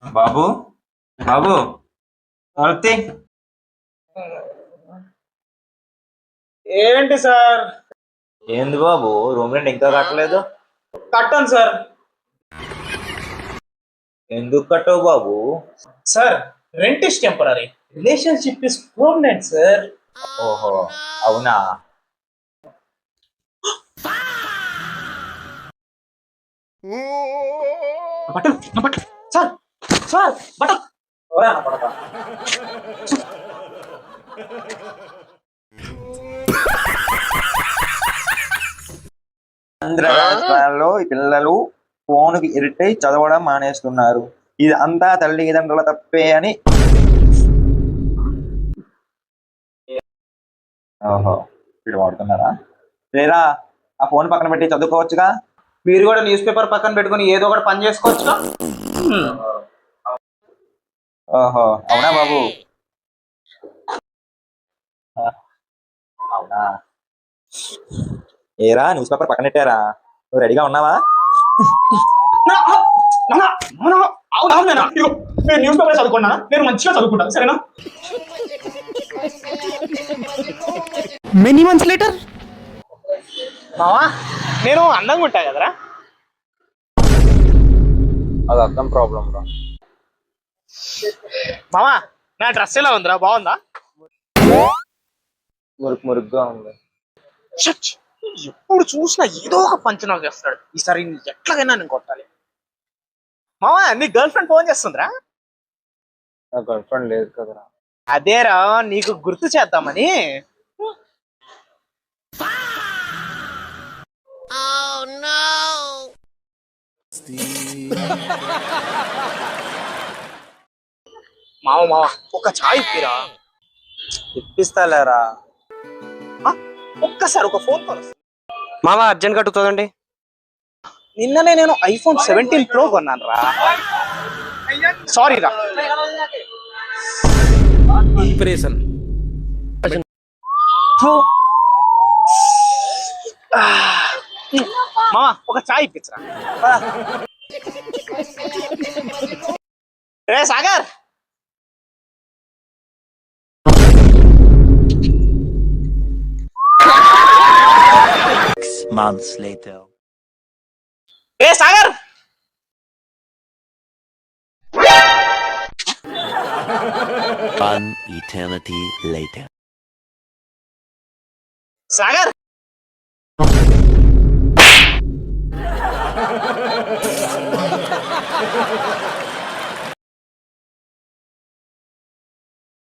బాబు బాబు ఆర్తి ఏంటి సార్? ఏంది బాబు room rent ఇంకా కట్టలేదు? కట్టాను సార్. ఎందుకు కట్టవు బాబు? Sir, rent is temporary, relationship is permanent sir. ఓహో, అవునా? బట్టలు నా బట్టలు సార్, సార్ బట్టలు ఎవరా నా బట్టలు? ఆంధ్రరాష్ట్రాల్లో ఈ పిల్లలు ఫోన్కి ఇరిటై చదవడం మానేస్తున్నారు. ఇది అంతా తల్లిదండ్రుల తప్పే అని. ఓహో, వీడు వాడుతున్నారా? లేదా ఆ ఫోన్ పక్కన పెట్టి చదువుకోవచ్చుగా. మీరు కూడా న్యూస్ పేపర్ పక్కన పెట్టుకుని ఏదో ఒకటి పని చేసుకోవచ్చు. ఓహో, అవునా బాబు? అవునా? ఏరా న్యూస్ పేపర్ పక్కన పెట్టారా? నువ్వు రెడీగా ఉన్నావా? నేను న్యూస్ పేపర్ చదువుకున్నానా? నేను మంచిగా చదువుకుంటాను, సరేనా? మెనీ మంత్స్ లేటర్ మావా, నేను అందంగా ఉంటా కదరా? అది అర్థం ప్రాబ్లం రా. మావా, నా డ్రెస్ ఎలా ఉందిరా? బాగుందా? మురుగ్గా ఉంది. షట్! ఎప్పుడు చూసినా ఏదో ఒక పంచనాలు చేస్తాడు. ఈసారి ఎట్లాగైనా నేను కొట్టాలి. మావా, నీ గర్ల్ ఫ్రెండ్ ఫోన్ చేస్తుందిరా? నా గర్ల్ ఫ్రెండ్ లేదు కదరా. అదేరా, నీకు గుర్తు చేద్దామని. మావ మావ, ఒక చాయ్ ఇప్పిరా. ఇప్పిస్తాలేరా. ఒక్కసారి ఒక ఫోన్ కాల్ వస్తుంది. మామ అర్జెంట్ గా 2000 నిన్ననే నేను ఐఫోన్ 17 Pro కొన్నాను రా. సారీ రా. ఇంప్రెషన్ మామ, ఒక చాయ్ ఇప్పించరా. రే సాగర్, months later. రే Sagar. One eternity later. Sagar